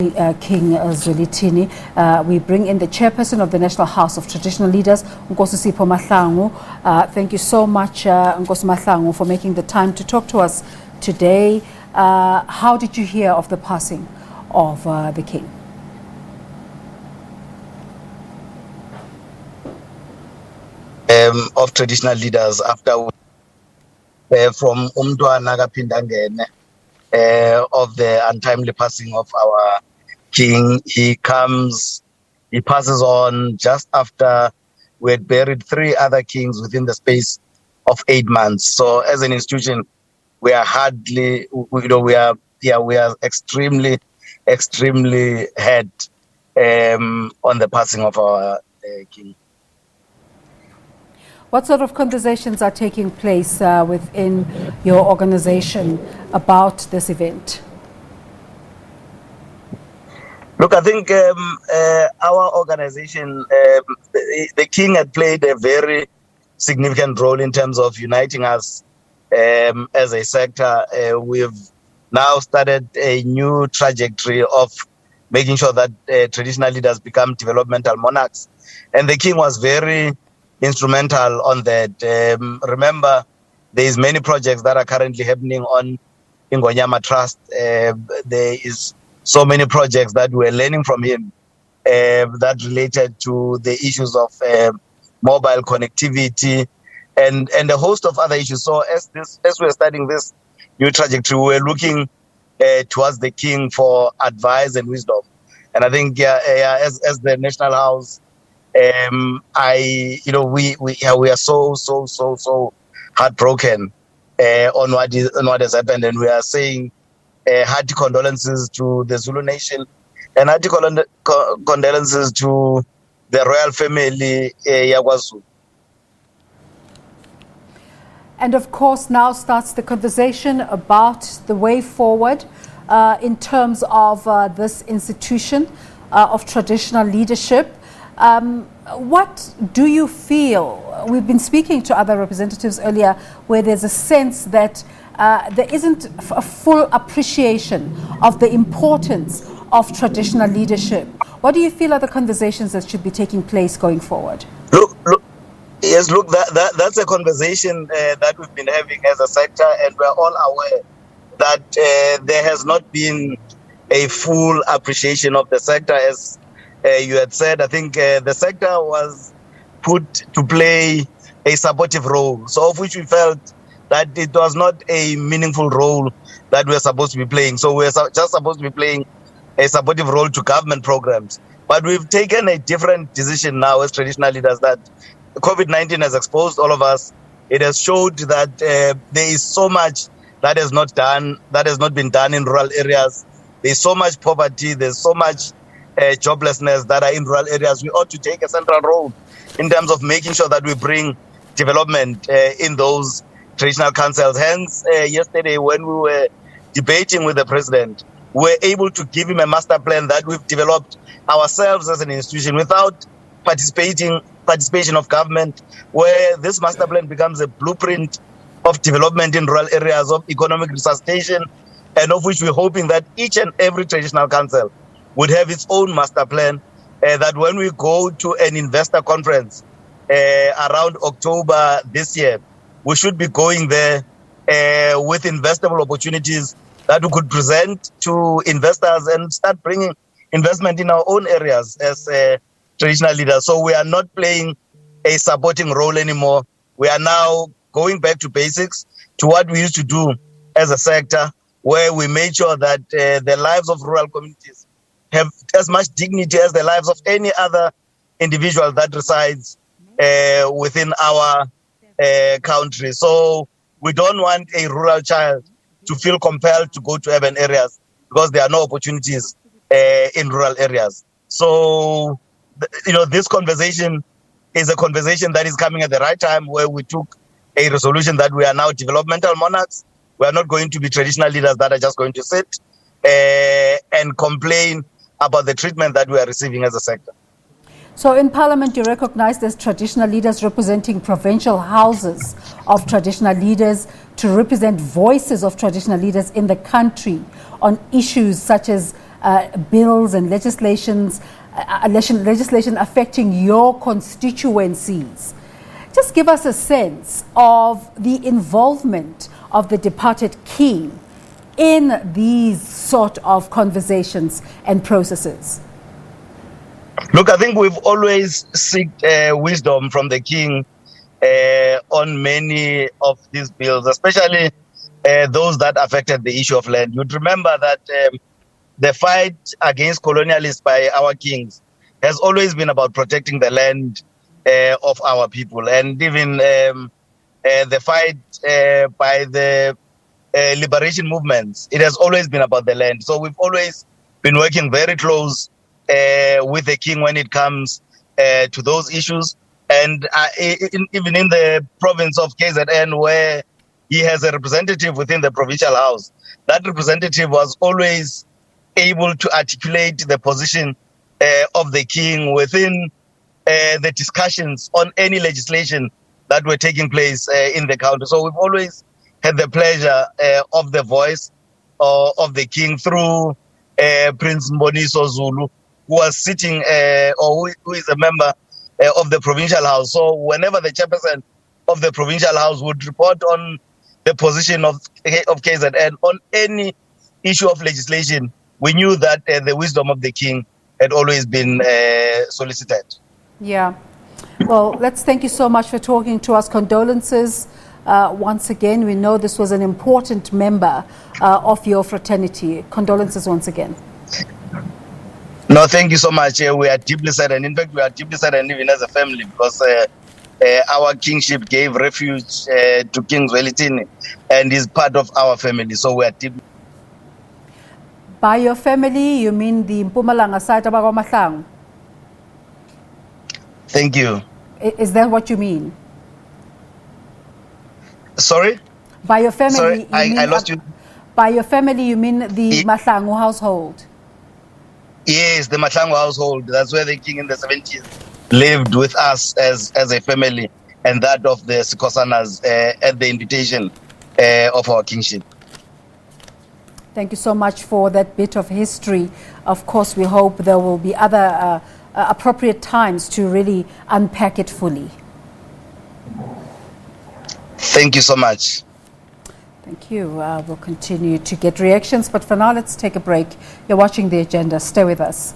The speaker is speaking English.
King Zwelithini. We bring in the Chairperson of the National House of Traditional Leaders, Nkosi Sipho Mahlangu. Thank you so much, Nkosi Mahlangu, for making the time to talk to us today. How did you hear of the passing of the King? Of traditional leaders after from Umntwana kaPhindangene of the untimely passing of our King. He passes on just after we had buried 3 other kings within the space of 8 months. So as an institution, we are we are extremely hurt on the passing of our King. What sort of conversations are taking place within your organization about this event? Look, I think our organization, the King had played a very significant role in terms of uniting us as a sector. We've now started a new trajectory of making sure that traditional leaders become developmental monarchs. And the King was very instrumental on that. Remember, there's many projects that are currently happening on Ingonyama Trust. There is so many projects that we're learning from him that related to the issues of mobile connectivity and a host of other issues. So as we're starting this new trajectory, we're looking towards the King for advice and wisdom. And I think as the National House, we are so heartbroken on what has happened, and we are saying hearty condolences to the Zulu nation and hearty condolences to the royal family yaKwaZulu. And of course, now starts the conversation about the way forward in terms of this institution of traditional leadership. What do you feel? We've been speaking to other representatives earlier where there's a sense that there isn't a full appreciation of the importance of traditional leadership. What do you feel are the conversations that should be taking place going forward? Look, that's a conversation that we've been having as a sector, and we're all aware that there has not been a full appreciation of the sector. As you had said, I think the sector was put to play a supportive role, so of which we felt that it was not a meaningful role that we're supposed to be playing. So we're just supposed to be playing a supportive role to government programs. But we've taken a different decision now as traditional leaders that COVID-19 has exposed all of us. It has showed that there is so much that has not been done in rural areas. There's so much poverty. There's so much joblessness that are in rural areas. We ought to take a central role in terms of making sure that we bring development in those traditional councils. Hence, yesterday when we were debating with the president, we were able to give him a master plan that we've developed ourselves as an institution without participation of government, where this master plan becomes a blueprint of development in rural areas, of economic resuscitation, and of which we're hoping that each and every traditional council would have its own master plan, that when we go to an investor conference around October this year, we should be going there with investable opportunities that we could present to investors and start bringing investment in our own areas as traditional leaders. So we are not playing a supporting role anymore. We are now going back to basics, to what we used to do as a sector, where we made sure that the lives of rural communities have as much dignity as the lives of any other individual that resides within our country. So we don't want a rural child to feel compelled to go to urban areas because there are no opportunities in rural areas. So, this conversation is a conversation that is coming at the right time, where we took a resolution that we are now developmental monarchs. We are not going to be traditional leaders that are just going to sit and complain about the treatment that we are receiving as a sector. So in Parliament, you recognize there's traditional leaders representing provincial houses of traditional leaders to represent voices of traditional leaders in the country on issues such as bills and legislation affecting your constituencies. Just give us a sense of the involvement of the departed king in these sort of conversations and processes. Look, I think we've always sought wisdom from the king on many of these bills, especially those that affected the issue of land. You'd remember that the fight against colonialists by our kings has always been about protecting the land of our people, and even the fight by the liberation movements, it has always been about the land. So we've always been working very close with the king when it comes to those issues. And even in the province of KZN, where he has a representative within the provincial house, that representative was always able to articulate the position of the king within the discussions on any legislation that were taking place in the county. So we've always had the pleasure of the voice of the king through Prince Mboniso Zulu, who was sitting or who is a member of the provincial house. So whenever the chairperson of the provincial house would report on the position of KZN on any issue of legislation, we knew that the wisdom of the king had always been solicited. Yeah. Well, let's thank you so much for talking to us. Condolences once again. We know this was an important member of your fraternity. Condolences once again. No, thank you so much. We are deeply saddened. In fact, we are deeply saddened even as a family, because our kingship gave refuge to King Zwelithini and is part of our family. So we are deeply. By your family, you mean the Mpumalanga side of Mahlangu? Thank you. Is that what you mean? Sorry? By your family, Sorry, I lost you. By your family, you mean the Mahlangu household? Yes, the Mahlangu household. That's where the king in the 70s lived with us as a family, and that of the Sikosanas at the invitation of our kingship. Thank you so much for that bit of history. Of course, we hope there will be other appropriate times to really unpack it fully. Thank you so much. Thank you. We'll continue to get reactions, but for now, let's take a break. You're watching The Agenda. Stay with us.